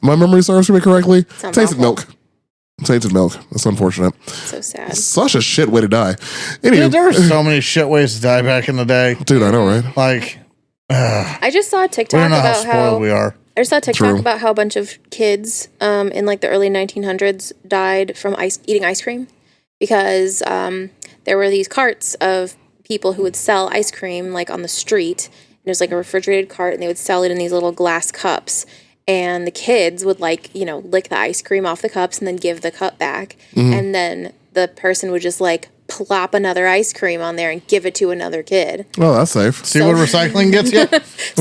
My memory serves me correctly. Tasted milk. Tainted milk. That's unfortunate. So sad. Such a shit way to die. Anyway, Dude, there were so many shit ways to die back in the day. Dude, I know, right? Like, I just saw a TikTok we don't know how about spoiled we are. I just saw a TikTok True. about how a bunch of kids in the early 1900s died from eating ice cream because there were these carts of people who would sell ice cream on the street. And it was a refrigerated cart, and they would sell it in these little glass cups. And the kids would lick the ice cream off the cups and then give the cup back. Mm-hmm. And then the person would just plop another ice cream on there and give it to another kid. Well, that's safe. See what recycling gets you?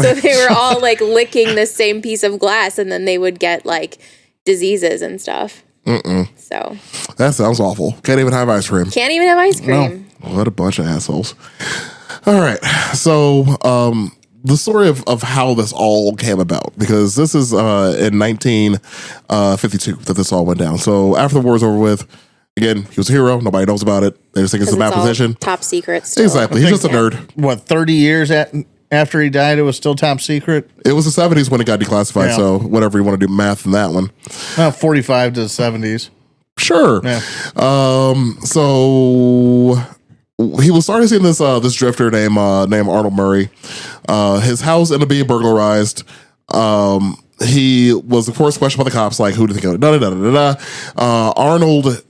So they were all licking the same piece of glass, and then they would get diseases and stuff. So that sounds awful. Can't even have ice cream. Can't even have ice cream. No. What a bunch of assholes. All right. So, the story of how this all came about, because this is in 1952 that this all went down. So after the war was over with, again, he was a hero. Nobody knows about it. They just think it's a bad position. Top secret still. Exactly. He's just a nerd. What, 30 years after he died, it was still top secret? It was the 70s when it got declassified. Yeah. So whatever you want to do math in that one. 45 to the 70s. Sure. Yeah. So he was starting seeing this drifter named Arnold Murray. His house ended up being burglarized. He was of course questioned by the cops, who do you think of it? Arnold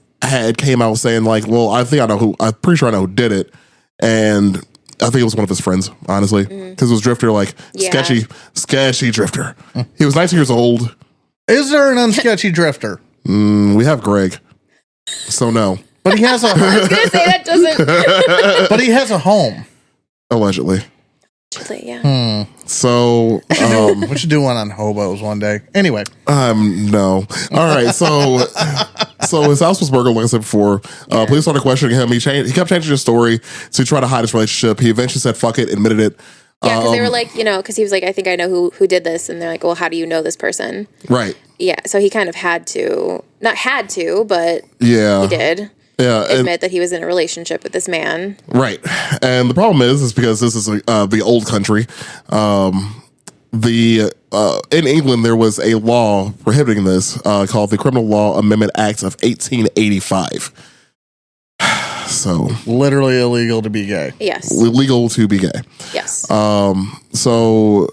came out saying well, I'm pretty sure I know who did it, and I think it was one of his friends, honestly, because it was drifter, sketchy drifter. He was 19 years old. Is there an unsketchy drifter? We have Greg, so no. But he has I was gonna say that doesn't. But he has a home. Allegedly. Yeah. So we should do one on hobos one day. Anyway. No. All right. So his house was burgled, like I said before. Police started questioning him. He kept changing his story to try to hide his relationship. He eventually said, "Fuck it," admitted it. Yeah, because they were because he was I think I know who did this, and they're well, how do you know this person? Right. Yeah. So he kind of not had to, but yeah, he did. Yeah, admit that he was in a relationship with this man. Right. And the problem is because this is the old country. In England, there was a law prohibiting this called the Criminal Law Amendment Act of 1885. So literally illegal to be gay. Yes. Illegal to be gay. Yes. So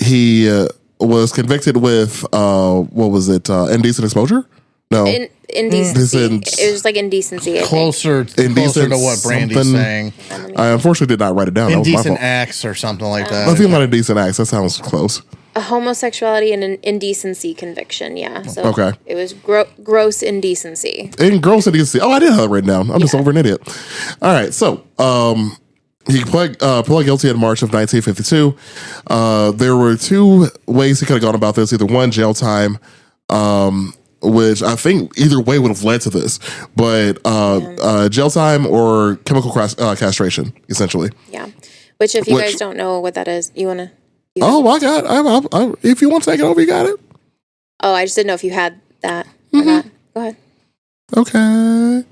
he was convicted with what was it? Indecent exposure? No. Indecency. It was indecency. Closer to what Brandy's saying. I unfortunately did not write it down. Indecent acts or something like that. I feel like indecent acts. That sounds close. A homosexuality and an indecency conviction. Yeah. So okay. It was gross indecency. Gross indecency. Oh, I did have it written down. I'm just over an idiot. All right. So, he pled guilty in March of 1952. There were two ways he could have gone about this. Either one, jail time, which I think either way would have led to this, but jail time or chemical castration, essentially. Yeah. Which, if you guys don't know what that is, you want to... I got. If you want to take it over, you got it. Oh, I just didn't know if you had that or not. Go ahead. Okay.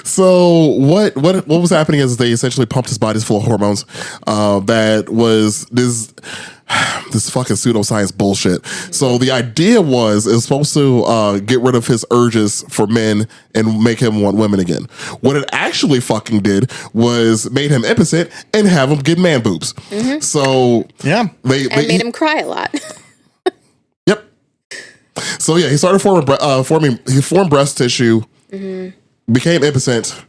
So what was happening is they essentially pumped his body full of hormones. That was this. this fucking pseudoscience bullshit. So the idea was it's supposed to get rid of his urges for men and make him want women again. What it actually fucking did was made him impotent and have him get man boobs. So Yeah. they made him cry a lot. Yep. So yeah, he started he formed breast tissue, became impotent.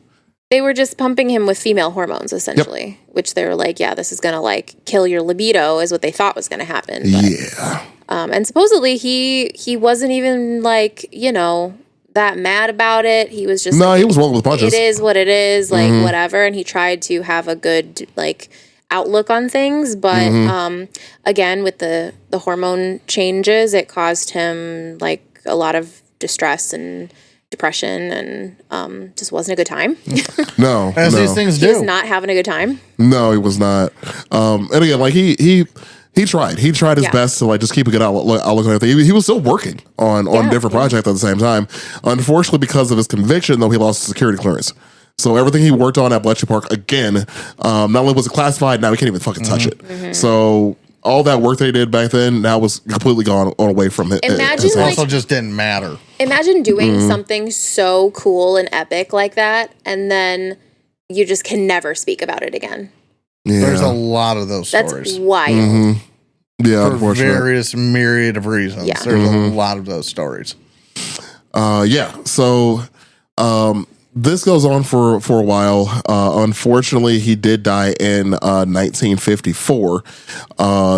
They were just pumping him with female hormones, essentially, which they were like, yeah, this is going to like kill your libido is what they thought was going to happen. But, Yeah. and supposedly he wasn't even like, you know, that mad about it. He was just No, he was rolling with punches. It is what it is, like whatever. And he tried to have a good like outlook on things. But again, with the hormone changes, it caused him like a lot of distress and depression and just wasn't a good time. No. As no. these things He was do. not having a good time. No, he was not. And again, like he tried. He tried his best to like just keep a good outlook on everything. He was still working on different projects at the same time. Unfortunately, because of his conviction, though, he lost his security clearance. So everything he worked on at Bletchley Park, again, not only was it classified, now he can't even fucking touch it. So all that work that he did back then now was completely gone away from it. Imagine, It like- also just didn't matter. Imagine doing something so cool and epic like that, and then you just can never speak about it again. Yeah. There's a lot of those That's stories. wild. Yeah, For unfortunately. various myriad of reasons. Yeah. There's a lot of those stories. Yeah. So this goes on for a while. Unfortunately, he did die in 1954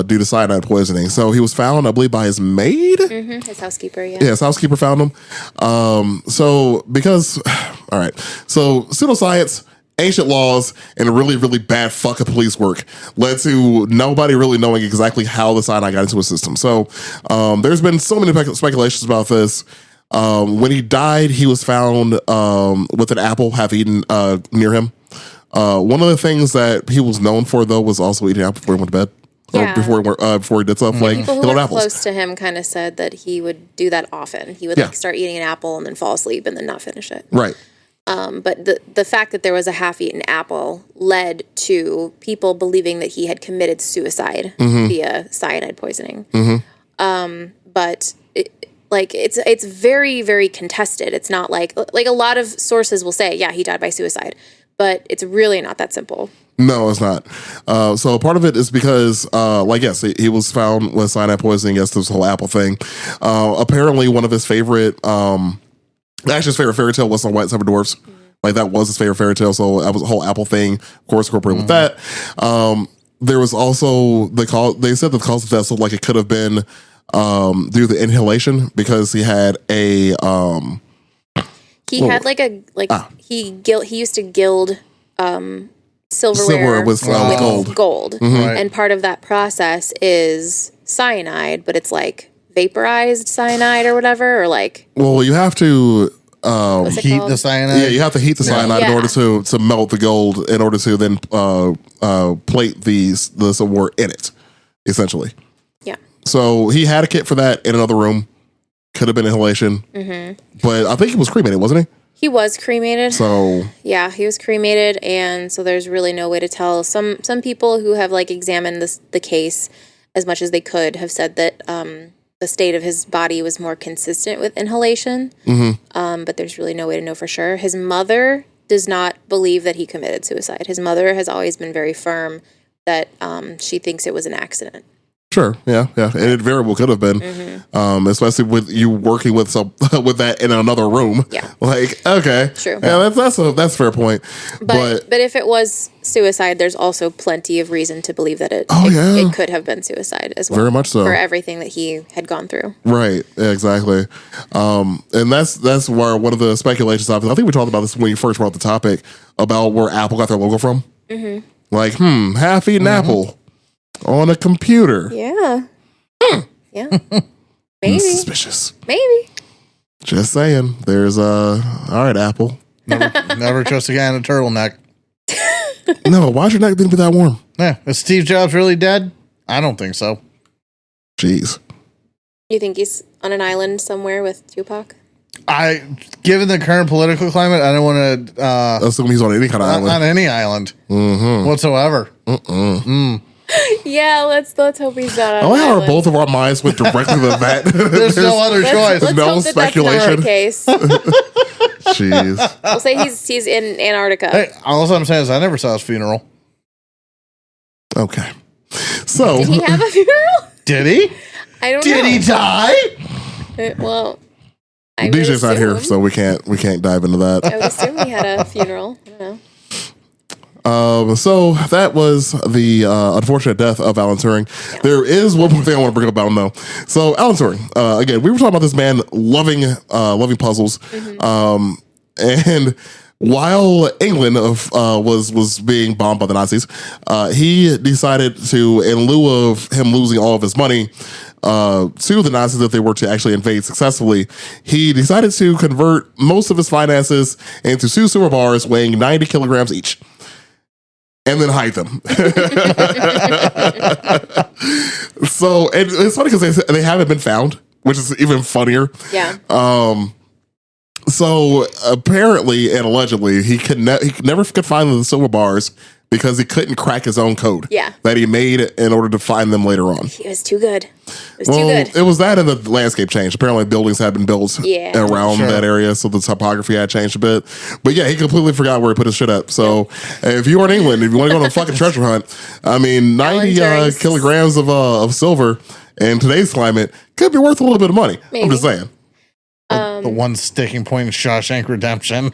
due to cyanide poisoning. So he was found, I believe, by his maid. His housekeeper, yeah. Yeah, his housekeeper found him. So because, all right, so pseudoscience, ancient laws, and really, really bad fucking police work led to nobody really knowing exactly how the cyanide got into his system. So there's been so many speculations about this. When he died, he was found with an apple half eaten near him. One of the things that he was known for, though, was also eating an apple before he went to bed. Yeah. Or before he did stuff like People he who loved were apples. close to him kind of said that he would do that often. He would Yeah. like start eating an apple and then fall asleep and then not finish it. Right. But the fact that there was a half-eaten apple led to people believing that he had committed suicide via cyanide poisoning. But it's very, very contested. It's not like a lot of sources will say, yeah, he died by suicide, but it's really not that simple. No, it's not. So part of it is because, yes, he was found with cyanide poisoning. Yes, this whole apple thing. Apparently, one of his favorite, his favorite fairy tale was on White Seven Dwarfs. Like that was his favorite fairy tale. So that was a whole apple thing, of course, incorporated with that. There was also they said the cause of death, so like it could have been due to the inhalation because he had a He had he used to gild silverware with gold. Right. And part of that process is cyanide, but it's like vaporized cyanide or whatever, or like well, you have to what's it Heat called? the cyanide. yeah, you have to heat the cyanide in Yeah. order to melt the gold in order to then plate the silverware in it, essentially. Yeah. So he had a kit for that in another room. Could have been inhalation, but I think he was cremated, wasn't he? He was cremated. So Yeah, he was cremated, and so there's really no way to tell. Some people who have like examined the case as much as they could have said that the state of his body was more consistent with inhalation, but there's really no way to know for sure. His mother does not believe that he committed suicide. His mother has always been very firm that she thinks it was an accident. sure, yeah, and it very well could have been, especially with you working with with that in another room. Yeah. Like okay, True. Yeah, that's a fair point. But if it was suicide, there's also plenty of reason to believe that it could have been suicide as well. Very much so. For everything that he had gone through. Right, yeah, exactly. And that's where one of the speculations I think we talked about this when you first brought the topic about where Apple got their logo from. Like, half-eaten apple on a computer. Yeah. Yeah. Maybe. Suspicious. Maybe. Just saying. There's all right, Apple. Never trust a guy in a turtleneck. No, why's your neck didn't be that warm? Yeah. Is Steve Jobs really dead? I don't think so. Jeez. You think he's on an island somewhere with Tupac? Given the current political climate, I don't want to Assume he's on any kind of on island. any island whatsoever. Yeah, let's hope he's not on Oh, an how island. both of our minds went directly to that. There's no other choice. Let's No hope that speculation. that's not the case. Jeez. We'll say he's in Antarctica. Hey, all I'm saying is I never saw his funeral. Okay. So Did he have a funeral? Did he? I don't know. Did he die? Well, I would DJ's not here, assume- so we can't dive into that. I would assume he had a funeral. I don't know. So that was the unfortunate death of Alan Turing. Yeah. There is one more thing I want to bring up about him, though. So Alan Turing, again, we were talking about this man loving puzzles, and while England was being bombed by the Nazis, he decided to, in lieu of him losing all of his money to the Nazis if they were to actually invade successfully, he decided to convert most of his finances into two silver bars weighing 90 kilograms each. And then hide them. So, and it's funny because they haven't been found, which is even funnier. Yeah. So apparently and allegedly, he never could find the silver bars because he couldn't crack his own code. Yeah. That he made in order to find them later on. It was too good. It was too Well, good. it was that and the landscape changed. Apparently, buildings had been built around Sure. that area, so the topography had changed a bit. But yeah, he completely forgot where he put his shit at. So if you are in England, if you want to go on a fucking treasure hunt, I mean, 90 Turing's- kilograms of silver in today's climate could be worth a little bit of money. I'm Maybe. just saying. The one sticking point in Shawshank Redemption.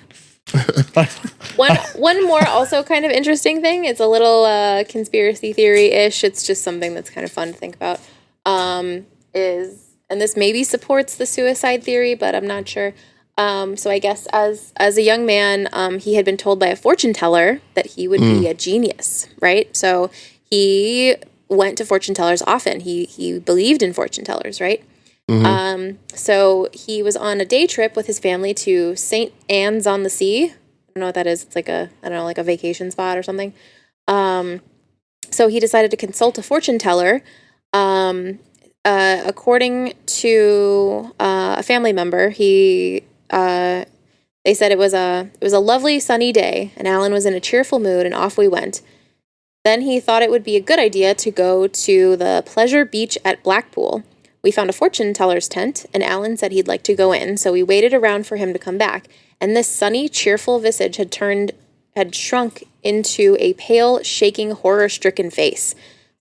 One more also kind of interesting thing. It's a little conspiracy theory-ish. It's just something that's kind of fun to think about. And this maybe supports the suicide theory, but I'm not sure. So I guess as a young man, he had been told by a fortune teller that he would be a genius, right? So he went to fortune tellers often. He believed in fortune tellers, right? So he was on a day trip with his family to St. Anne's on the Sea. I don't know what that is. It's like like a vacation spot or something. So he decided to consult a fortune teller. According to a family member, they said it was a lovely sunny day, and Alan was in a cheerful mood, and off we went. Then he thought it would be a good idea to go to the pleasure beach at Blackpool. We found a fortune teller's tent, and Alan said he'd like to go in, so we waited around for him to come back. And this sunny, cheerful visage had shrunk into a pale, shaking, horror-stricken face.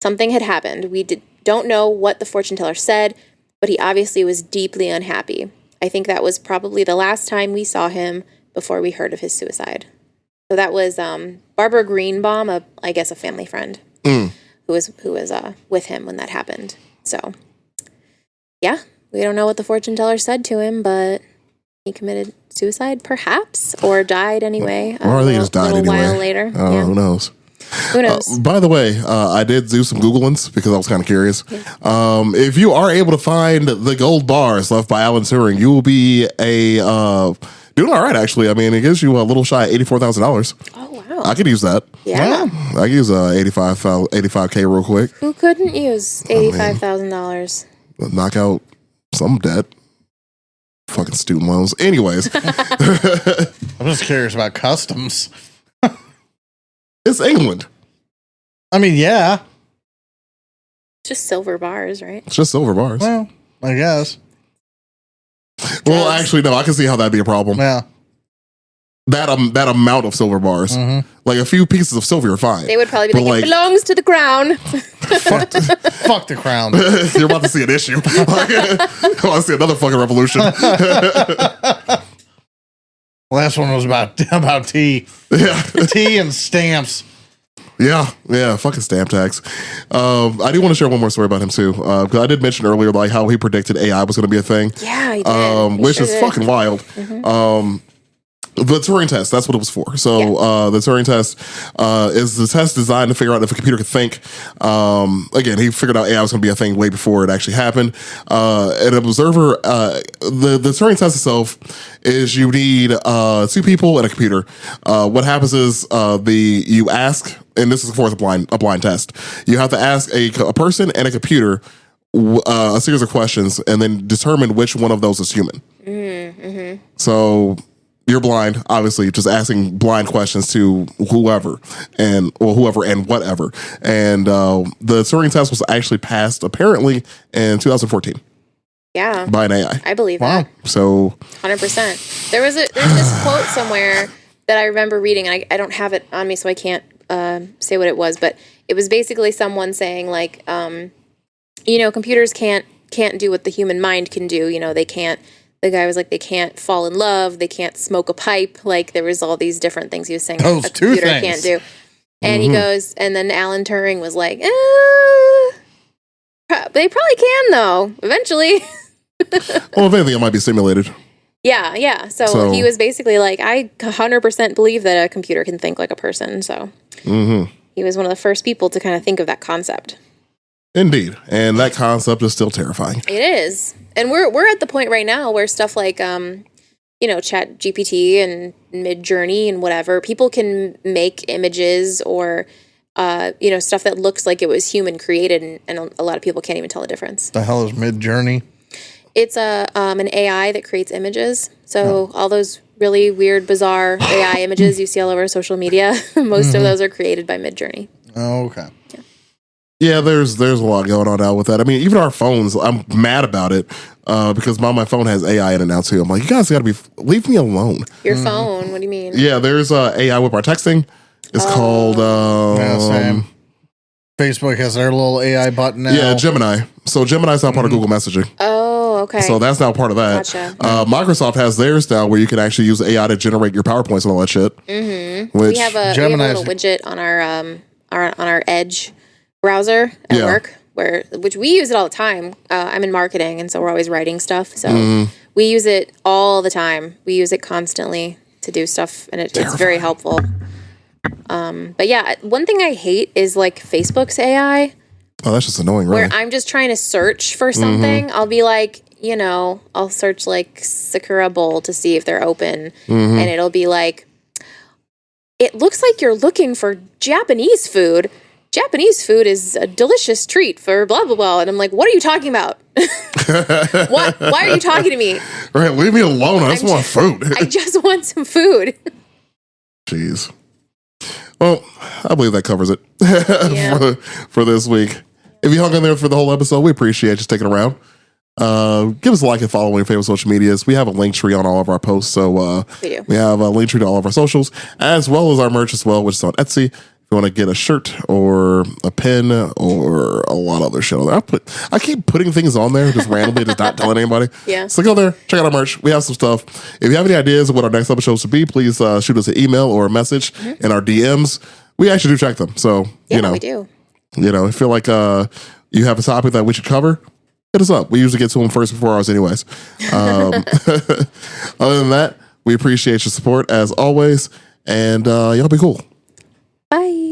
Something had happened. We don't know what the fortune teller said, but he obviously was deeply unhappy. I think that was probably the last time we saw him before we heard of his suicide. So that was Barbara Greenbaum, a family friend, who was with him when that happened. So. Yeah, we don't know what the fortune teller said to him, but he committed suicide, perhaps, or died anyway. Or I think he just died anyway. A while later. Yeah. Who knows? Who knows? By the way, I did do some Googlings because I was kind of curious. Yeah. If you are able to find the gold bars left by Alan Turing, you will be doing all right, actually. I mean, it gives you a little shy of $84,000. Oh, wow. I could use that. Yeah. I could use 85K real quick. Who couldn't use $85,000? Knock out some debt. Fucking student loans. Anyways, I'm just curious about customs. it's England. I mean, yeah. Just silver bars, right? It's just silver bars. Well, I guess. Well, actually, no. I can see how that'd be a problem. Yeah. That amount of silver bars, like a few pieces of silver, are fine. They would probably be But, like, it belongs to the crown. Fuck the crown. You're about to see an issue. I want to see another fucking revolution. Last one was about tea. Yeah, Tea and stamps. yeah. Fucking stamp tax. I do want to share one more story about him too, because I did mention earlier like how he predicted AI was going to be a thing. Yeah, he did. He Which sure is did. fucking wild. The Turing test, that's what it was for. So the Turing test is the test designed to figure out if a computer could think. Again, he figured out AI was going to be a thing way before it actually happened. An observer, the Turing test itself is you need two people and a computer. What happens is you ask, and this is of course a blind test. You have to ask a person and a computer a series of questions and then determine which one of those is human. So you're blind, obviously, just asking blind questions to whoever and whatever. And the Turing test was actually passed apparently in 2014 Yeah. by an AI. I believe Wow. that. So 100%. There's this quote somewhere that I remember reading, and I don't have it on me, so I can't say what it was, but it was basically someone saying like, computers can't do what the human mind can do. They can't. The guy was like, they can't fall in love, they can't smoke a pipe. Like there was all these different things he was saying Those a two computer things. can't do. And he goes, and then Alan Turing was like, they probably can though, eventually. well, if anything, it might be simulated. Yeah. So he was basically like, I 100% believe that a computer can think like a person. So he was one of the first people to kind of think of that concept. Indeed. And that concept is still terrifying. It is. And we're at the point right now where stuff like, Chat GPT and Mid-Journey and whatever, people can make images or, stuff that looks like it was human created, and a lot of people can't even tell the difference. The hell is Mid-Journey? It's an AI that creates images. So all those really weird, bizarre AI images you see all over social media, most of those are created by Mid-Journey. Oh, okay. Yeah, there's a lot going on now with that. I mean, even our phones, I'm mad about it because my phone has AI in it now too. I'm like, you guys got to leave me alone. Your phone? What do you mean? Yeah, there's AI with our texting. It's called Same. Facebook has their little AI button now. Yeah, Gemini. So Gemini's now part of Google Messaging. Oh, okay. So that's now part of that. Gotcha. Microsoft has theirs now where you can actually use AI to generate your PowerPoints and all that shit. Mm-hmm. We have a little widget on our Edge browser at work, which we use it all the time. I'm in marketing, and so we're always writing stuff. So we use it all the time. We use it constantly to do stuff, and it's very helpful. But yeah, one thing I hate is like Facebook's AI. Oh, that's just annoying, really. Where I'm just trying to search for something. I'll be like, I'll search like Sakura Bowl to see if they're open, and it'll be like, it looks like you're looking for Japanese food. Japanese food is a delicious treat for blah, blah, blah. And I'm like, what are you talking about? What? Why are you talking to me? Right, leave me alone. I just want food. I just want some food. Jeez. Well, I believe that covers it for this week. If you hung in there for the whole episode, we appreciate you sticking around. Give us a like and follow on your favorite social medias. We have a link tree on all of our posts. So We do. We have a link tree to all of our socials, as well as our merch as well, which is on Etsy. If you want to get a shirt or a pin or a lot of other shit on there, I keep putting things on there just randomly, just not telling anybody. Yeah. So go there, check out our merch. We have some stuff. If you have any ideas of what our next episode should be, please shoot us an email or a message in our DMs. We actually do check them. So, we do. If you feel like you have a topic that we should cover, hit us up. We usually get to them first before ours anyways. Other than that, we appreciate your support as always. And y'all be cool. Bye.